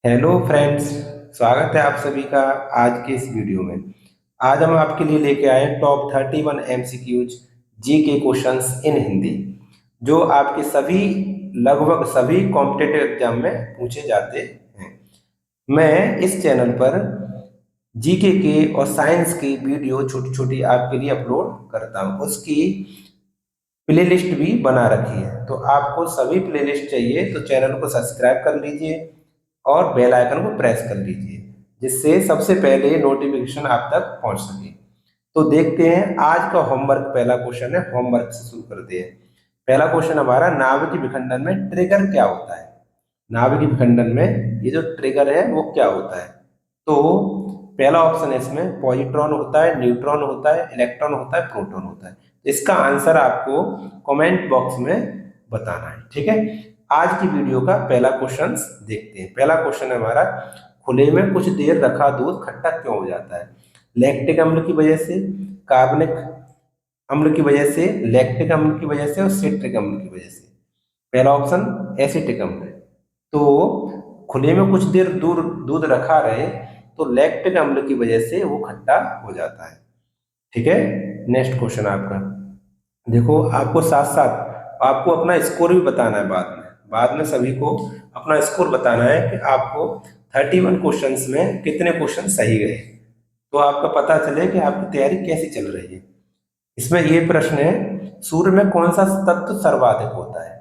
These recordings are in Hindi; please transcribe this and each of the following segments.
Hello friends. स्वागत है आप सभी का आज के इस वीडियो में। आज हम आपके लिए लेके आए हैं टॉप 31 एमसीक्यूज जी के क्वेश्चंस इन हिंदी, जो आपके सभी लगभग सभी कॉम्पिटिटिव एग्जाम में पूछे जाते हैं। मैं इस चैनल पर जीके के और साइंस की वीडियो छोटी छोटी आपके लिए अपलोड करता हूँ। उसकी प्लेलिस्ट भी बना रखी है, तो आपको सभी प्लेलिस्ट चाहिए तो चैनल को सब्सक्राइब कर लीजिए और बेल आइकन को प्रेस कर लीजिए, जिससे सबसे पहले नोटिफिकेशन आप तक पहुंच सके। तो देखते हैं आज का होमवर्क। पहला क्वेश्चन है, होमवर्क से शुरू करते हैं। पहला क्वेश्चन हमारा, नाभिक विखंडन में ट्रिगर क्या होता है। नाभिक विखंडन में ये जो ट्रिगर है वो क्या होता है। तो पहला ऑप्शन है इसमें पॉजिट्रॉन होता है, न्यूट्रॉन होता है, इलेक्ट्रॉन होता है, प्रोटॉन होता है। इसका आंसर आपको कमेंट बॉक्स में बताना है, ठीक है। आज की वीडियो का पहला क्वेश्चन देखते हैं। पहला क्वेश्चन है हमारा, खुले में कुछ देर रखा दूध खट्टा क्यों हो जाता है। लैक्टिक अम्ल की वजह से, कार्बनिक अम्ल की वजह से, लैक्टिक अम्ल की वजह से और सिट्रिक अम्ल की वजह से। पहला ऑप्शन एसिटिक अम्ल है। तो खुले में कुछ देर दूर दूध रखा रहे तो लैक्टिक अम्ल की वजह से वो खट्टा हो जाता है, ठीक है। नेक्स्ट क्वेश्चन आपका, देखो आपको साथ साथ आपको अपना स्कोर भी बताना है। बाद में सभी को अपना स्कोर बताना है कि आपको 31 क्वेश्चंस में कितने क्वेश्चन सही गए, तो आपका पता चले कि आपकी तैयारी कैसी चल रही है। इसमें ये प्रश्न है, सूर्य में कौन सा तत्व सर्वाधिक होता है।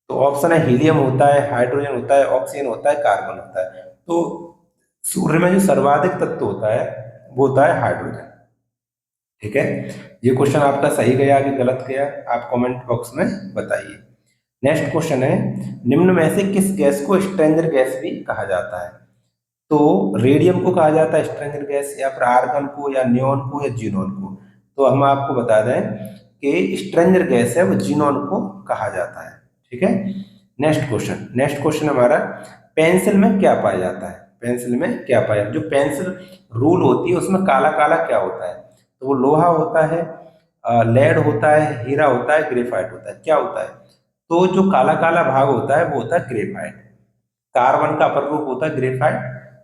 तो ऑप्शन है हीलियम होता है, हाइड्रोजन होता है, ऑक्सीजन होता है, कार्बन होता है। तो सूर्य में जो सर्वाधिक तत्व होता है वो होता है हाइड्रोजन, ठीक है। ये क्वेश्चन आपका सही गया कि गलत गया, आप कमेंट बॉक्स में बताइए। नेक्स्ट क्वेश्चन है, निम्न में से किस गैस को स्ट्रेंजर गैस भी कहा जाता है। तो रेडियम को कहा जाता है स्ट्रेंजर गैस, या फिर आर्गन को, या नियोन को, या जीनोन को। तो हम आपको बता दें कि स्ट्रेंजर गैस है वो जीनोन को कहा जाता है, ठीक है। नेक्स्ट क्वेश्चन हमारा, पेंसिल में क्या पाया जाता है। पेंसिल में क्या पाया, जो पेंसिल रूल होती है उसमें काला काला क्या होता है। तो वो लोहा होता है, लेड होता है, हीरा होता है, ग्रेफाइट होता है। क्या होता है, तो जो काला काला भाग होता है वो होता है ग्रेफाइट। कार्बन का अपर रूप होता है ग्रेफाइट,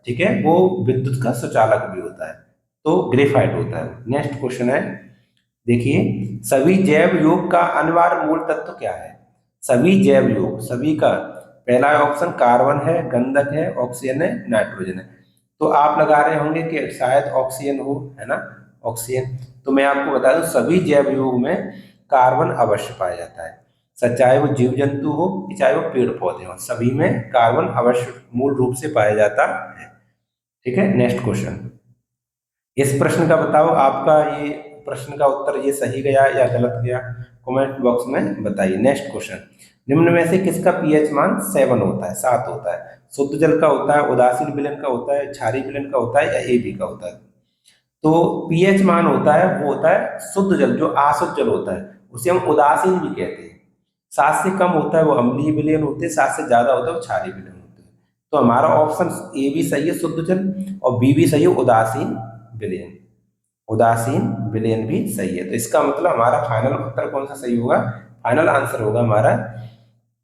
ठीक है। वो विद्युत का सुचालक भी होता है, तो ग्रेफाइट होता है। नेक्स्ट क्वेश्चन है, देखिए सभी जैव योग का अनिवार्य मूल तत्व क्या है। सभी जैव योग, सभी का पहला ऑप्शन कार्बन है, गंधक है, ऑक्सीजन है, नाइट्रोजन है। तो आप लगा रहे होंगे कि शायद ऑक्सीजन हो, है ना, ऑक्सीजन। तो मैं आपको बता दूं सभी जैव योग में कार्बन अवश्य पाया जाता है। चाहे वो जीव जंतु हो, चाहे वो पेड़ पौधे हो, सभी में कार्बन अवश्य मूल रूप से पाया जाता है, ठीक है। नेक्स्ट क्वेश्चन, इस प्रश्न का बताओ, आपका ये प्रश्न का उत्तर ये सही गया या गलत गया, कमेंट बॉक्स में बताइए। नेक्स्ट क्वेश्चन, निम्न में से किसका पीएच मान 7 होता है, 7 होता है। शुद्ध जल का होता है, उदासीन विलयन का होता है, क्षारीय विलयन का होता है, या एबी का होता है। तो पीएच मान होता है वो होता है शुद्ध जल, जो अशुद्ध जल होता है उसे हम उदासीन भी कहते हैं। 7 से कम होता है वो अम्लीय विलयन होते हैं, 7 से ज्यादा होता है वो क्षारीय विलयन होते हैं। तो हमारा ऑप्शन ए भी सही है शुद्ध जल, और बी भी सही है उदासीन विलयन। उदासीन विलयन भी सही है। तो इसका मतलब हमारा फाइनल उत्तर कौन सा सही होगा, फाइनल आंसर होगा हमारा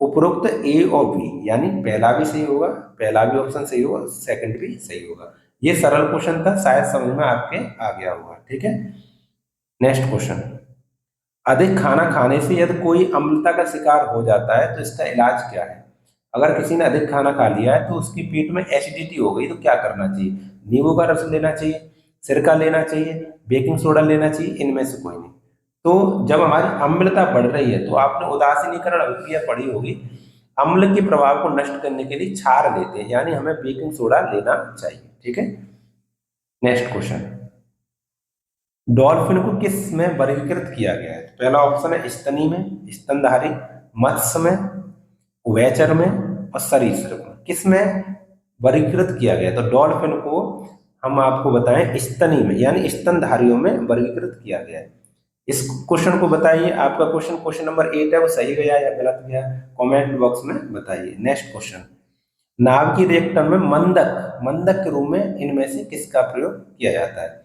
उपरोक्त ए और बी, यानी पहला भी सही होगा, पहला भी ऑप्शन सही होगा, सेकंड भी सही होगा। ये सरल क्वेश्चन था, शायद समझ में आपके आ गया होगा, ठीक है। नेक्स्ट क्वेश्चन, अधिक खाना खाने से यदि कोई अम्लता का शिकार हो जाता है तो इसका इलाज क्या है। अगर किसी ने अधिक खाना खा लिया है तो उसकी पेट में एसिडिटी हो गई तो क्या करना चाहिए। नींबू का रस लेना चाहिए, सिरका लेना चाहिए, बेकिंग सोडा लेना चाहिए, इनमें से कोई नहीं। तो जब हमारी अम्लता बढ़ रही है तो आपने उदासीनीकरण अभिक्रिया पढ़ी होगी, अम्ल के प्रभाव को नष्ट करने के लिए क्षार लेते हैं, यानी हमें बेकिंग सोडा लेना चाहिए, ठीक है। नेक्स्ट क्वेश्चन, डॉल्फिन को किस में वर्गीकृत किया गया है। तो पहला ऑप्शन है स्तनी में, स्तनधारी, मत्स्य में, उभयचर में, और सरीसृप में। किस में वर्गीकृत किया गया है? तो डॉल्फिन को हम आपको बताएं स्तनी में, यानी स्तनधारियों में वर्गीकृत किया गया है। इस क्वेश्चन को बताइए, आपका क्वेश्चन क्वेश्चन नंबर 8 है, वो सही गया या गलत गया, कमेंट बॉक्स में बताइए। नेक्स्ट क्वेश्चन, नाभ की रिएक्टर में मंदक मंदक के रूप में इनमें से किसका प्रयोग किया जाता है।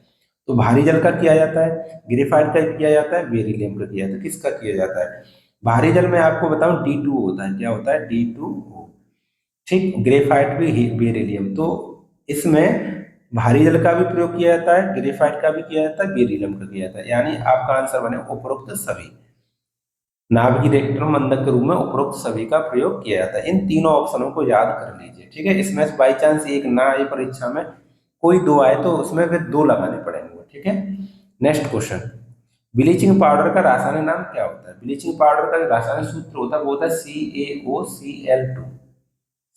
तो भारी जल का किया जाता है, ग्रेफाइट का किया जाता है, बेरिलियम का किया जाता है। किसका किया जाता है, भारी जल में आपको बताऊं D2O होता है। क्या होता है, D2O, ठीक, ग्रेफाइट भी बेरिलियम। तो इसमें भारी जल का भी प्रयोग किया जाता है, ग्रेफाइट का भी किया जाता है, बेरिलियम का किया जाता है, यानी आपका आंसर बने उपरोक्त सभी। नाभिकीय रिएक्टर मंदक के रूप में उपरोक्त सभी का प्रयोग किया जाता है। इन तीनों ऑप्शनों को याद कर लीजिए, ठीक है। इसमें बाई चांस एक ना आए परीक्षा में, कोई दो आए तो उसमें फिर दो लगाने पड़ेंगे, ठीक है। नेक्स्ट क्वेश्चन, ब्लीचिंग पाउडर का रासायनिक नाम क्या होता है? ब्लीचिंग पाउडर का रासायनिक सूत्र होता है वो होता है CaOCl2।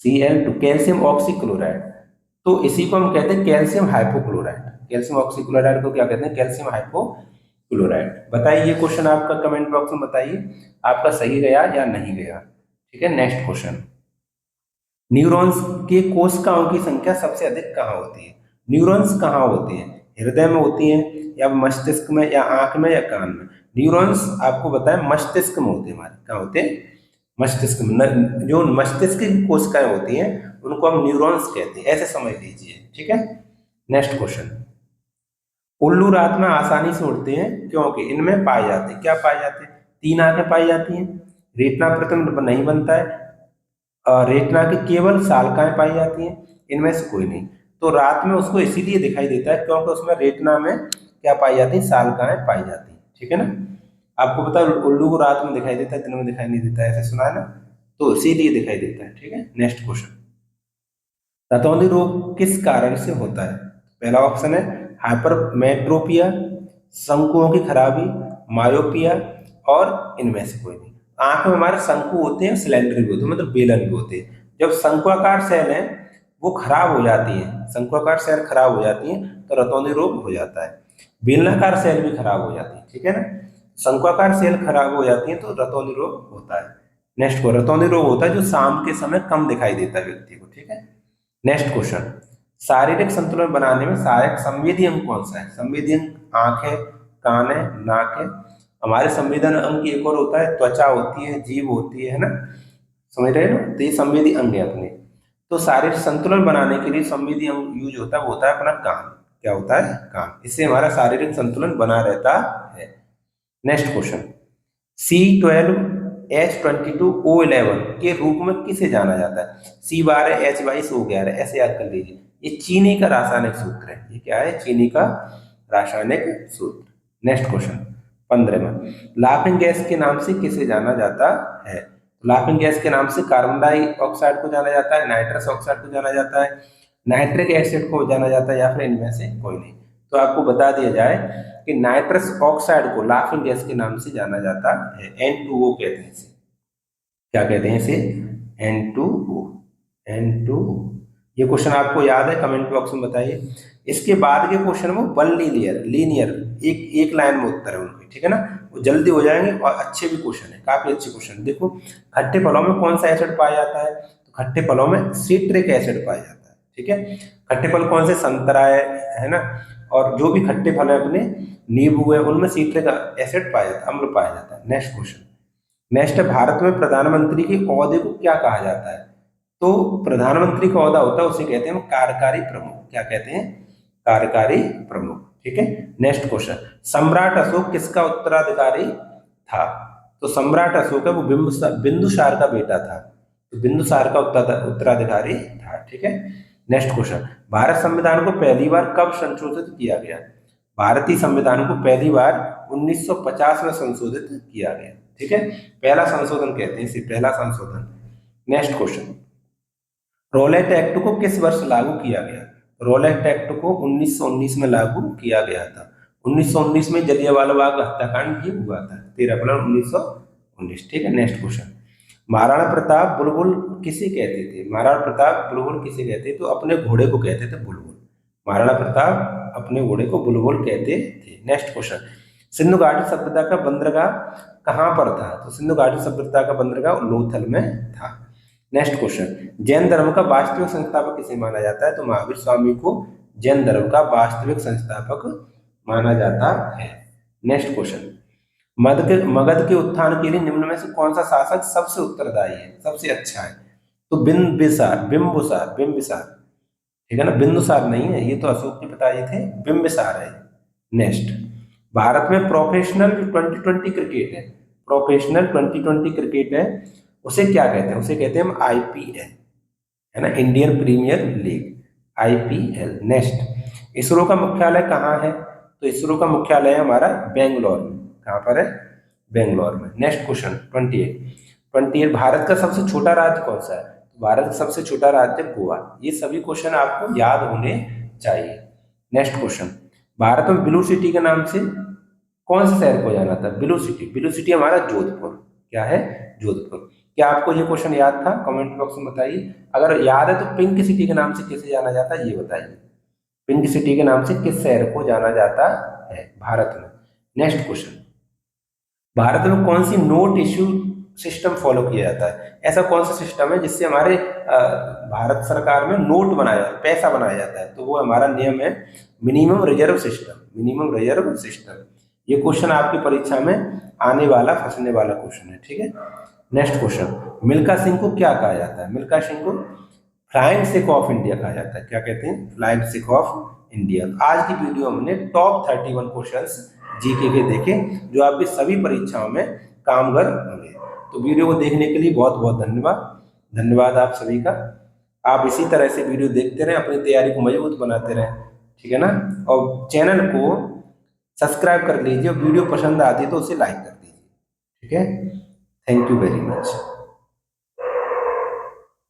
Cl2 calcium oxychloride. तो इसी को हम कहते हैं कैल्शियम हाइपोक्लोराइड। कैल्शियम ऑक्सीक्लोराइड को क्या कहते हैं? Calcium hypochloride. बताइए ये क्वेश्चन आपका कमेंट बॉक्स में बताइए आपका सही गया या नहीं गया, ठीक है। नेक्स्ट क्वेश्चन, न्यूरॉन्स के कोशिकाओं की संख्या सबसे अधिक कहाँ होती है? न्यूरॉन्स कहाँ होते हैं? हृदय में होती हैं या मस्तिष्क में या आंख में या कान में? न्यूरॉन्स आपको बताएं मस्तिष्क में होते हैं। हमारे कहाँ होते हैं? मस्तिष्क में। जो मस्तिष्क की कोशिकाएं होती हैं उनको हम न्यूरॉन्स कहते हैं, ऐसे समझ लीजिए, ठीक है। नेक्स्ट क्वेश्चन, उल्लू रात में आसानी से उड़ते हैं क्योंकि इनमें पाए जाते हैं, क्या पाए जाते हैं? तीन आंखें पाई जाती हैं, रेटिना प्रतिबिंब नहीं बनता है, रेटिना की केवल सालकाएं पाई जाती हैं, इनमें से कोई नहीं। तो रात में उसको इसीलिए दिखाई देता है क्योंकि उसमें रेटिना में क्या पाई जाती है? सालकाएं पाई जाती है, ठीक है ना। आपको पता है उल्लू को रात में दिखाई देता है, दिन में दिखाई नहीं देता है, ऐसे सुना है ना, तो इसीलिए दिखाई देता है, ठीक है। नेक्स्ट क्वेश्चन, रतौंधी रोग किस कारण से होता है? पहला ऑप्शन है हाइपरमेट्रोपिया, शंकुओं की खराबी, मायोपिया और इनमें से कोई नहीं। आंख में हमारे शंकु होते हैं, सिलेंडर भी होते हैं, मतलब बेलन भी होते हैं। जब शंकुआकार सेल है वो खराब हो जाती है, शंकुआकार सेल खराब हो जाती है तो रतौंधी रोग हो जाता है। बेलनाकार सेल भी खराब हो जाती है, ठीक है ना। शंकुआकार सेल खराब हो जाती है तो रतौंधी रोग होता है। नेक्स्ट को रतौंधी रोग होता है जो शाम के समय कम दिखाई देता है व्यक्ति को, ठीक है। नेक्स्ट क्वेश्चन, शारीरिक संतुलन बनाने में सहायक संवेदी अंग कौन सा है? संवेदी अंग आंख है, कान है, नाक है। हमारे संवेदन अंग की एक और होता है, त्वचा होती है, जीभ होती है ना, समझ रहे हो ना। तो ये संवेदी अंग है अपने। तो शारीरिक संतुलन बनाने के लिए संवेदी अंग यूज होता है, वो होता है अपना कान। क्या होता है? कान। इससे हमारा शारीरिक संतुलन बना रहता है। नेक्स्ट क्वेश्चन, C12H22O11 के रूप में किसे जाना जाता है? C12H22O11, ऐसे याद कर लीजिए। ये चीनी का रासायनिक सूत्र है। ये क्या है? चीनी का रासायनिक सूत्र। नेक्स्ट क्वेश्चन 15 में, लाफिंग गैस के नाम से किसे जाना जाता है? लाफिंग गैस के नाम से कार्बन डाइऑक्साइड को जाना जाता है, नाइट्रस ऑक्साइड को जाना जाता है, नाइट्रिक एसिड को जाना जाता है, या फिर इनमें से कोई नहीं। तो आपको बता दिया जाए कि नाइट्रस ऑक्साइड को लाफिंग गैस के नाम से जाना जाता है, N2O कहते हैं इसे। क्या कहते हैं इसे? N2O। N2O। ये क्वेश्चन आपको याद है? कमेंट बॉक्स में बताइए। इसके बाद के क्वेश्चन में वन लीनियर एक एक लाइन में उत्तर है उनके, ठीक है ना। वो जल्दी हो जाएंगे और अच्छे भी क्वेश्चन है, काफी अच्छे क्वेश्चन। देखो, खट्टे फलों में कौन सा एसिड पाया जाता है? तो खट्टे फलों में सिट्रिक एसिड पाया जाता है, ठीक है। खट्टे फल कौन से? संतरा है ना, और जो भी खट्टे फल है अपने, नींबू है, उनमें सिट्रिक एसिड पाया जाता है, अम्ल पाया जाता है। नेक्स्ट क्वेश्चन, नेक्स्ट है, भारत में प्रधानमंत्री के ओहदे को क्या कहा जाता है? तो प्रधानमंत्री का ओहदा होता है, उसे कहते हैं कार्यकारी प्रमुख। क्या कहते हैं? कार्यकारी प्रमुख, ठीक है। नेक्स्ट क्वेश्चन, सम्राट अशोक किसका उत्तराधिकारी था? तो सम्राट अशोक है वो बिंदुसार का बेटा था, तो बिंदुसार का उत्तराधिकारी था, ठीक है। नेक्स्ट क्वेश्चन, भारत संविधान को पहली बार कब संशोधित किया गया? भारतीय संविधान को पहली बार 1950 में संशोधित किया गया, ठीक है। पहला संशोधन कहते हैं इसे, पहला संशोधन। नेक्स्ट क्वेश्चन, रॉलेट एक्ट को किस वर्ष लागू किया गया? रॉलेट एक्ट को 1919 में लागू किया गया था। 1919 में जलियांवाला बाग हत्याकांड भी हुआ था, 13 अप्रैल 1919, ठीक है। नेक्स्ट क्वेश्चन, महाराणा प्रताप बुलबुल किसे कहते थे? महाराणा प्रताप बुलबुल किसे कहते? तो अपने घोड़े को कहते थे बुलबुल। महाराणा प्रताप अपने घोड़े को बुलबुल कहते थे। नेक्स्ट क्वेश्चन, सिंधु घाटी सभ्यता का बंदरगाह कहाँ पर था? तो सिंधु घाटी सभ्यता का बंदरगाह लोथल में था। नेक्स्ट क्वेश्चन, जैन धर्म का वास्तविक संस्थापक किसे माना जाता है? तो महावीर स्वामी को जैन धर्म का वास्तविक संस्थापक माना जाता है। नेक्स्ट क्वेश्चन, मगध के उत्थान के लिए निम्न में से कौन सा शासक सबसे उत्तरदायी है, सबसे अच्छा है? तो बिंबिसार, ठीक है ना, बिंदुसार नहीं है, ये तो अशोक के पिताजी थे, बिंबिसार है। नेक्स्ट, भारत में प्रोफेशनल 2020 क्रिकेट है, प्रोफेशनल 2020 क्रिकेट है, उसे क्या कहते हैं? उसे कहते हैं हम IPL, है ना, Indian Premier League, IPL. Next, ISRO का मुख्यालय कहाँ है? तो इसरो का मुख्यालय हमारा बेंगलोर में। कहाँ पर है? बेंगलोर में। नेक्स्ट क्वेश्चन 28, भारत का सबसे छोटा राज्य कौन सा है? तो भारत का सबसे छोटा राज्य गोवा। ये सभी क्वेश्चन आपको याद होने चाहिए। नेक्स्ट क्वेश्चन, भारत में ब्लू सिटी के नाम से कौन से शहर को जाना था? ब्लू सिटी, ब्लू सिटी हमारा जोधपुर। क्या है? जोधपुर। क्या आपको ये क्वेश्चन याद था? कमेंट बॉक्स में बताइए। अगर याद है तो पिंक सिटी के नाम से किसे जाना जाता है ये बताइए। पिंक सिटी के नाम से किस शहर को जाना जाता है भारत में? नेक्स्ट क्वेश्चन, भारत में कौन सी नोट इश्यू सिस्टम फॉलो किया जाता है? ऐसा कौन सा सिस्टम है जिससे हमारे भारत सरकार में नोट बनाया, पैसा बनाया जाता है? तो वो हमारा नियम है minimum reserve system. Minimum reserve system, ये क्वेश्चन आपकी परीक्षा में आने वाला, फंसने वाला क्वेश्चन है, ठीक है। नेक्स्ट क्वेश्चन, मिल्खा सिंह को क्या कहा जाता है? मिल्खा सिंह को फ्लाइंग सिख ऑफ इंडिया कहा जाता है। क्या कहते हैं? Flying Sikh of India. आज की वीडियो में हमने टॉप 31 क्वेश्चंस जीके के देखे जो आपकी सभी परीक्षाओं में कामगर होंगे। तो वीडियो को देखने के लिए बहुत बहुत धन्यवाद। धन्यवाद आप सभी का। आप इसी तरह से वीडियो देखते रहें, अपनी तैयारी को मजबूत बनाते रहें, ठीक है ना। और चैनल को सब्सक्राइब कर लीजिए, वीडियो पसंद आती है तो उसे लाइक कर दीजिए, ठीक है। Thank you very much.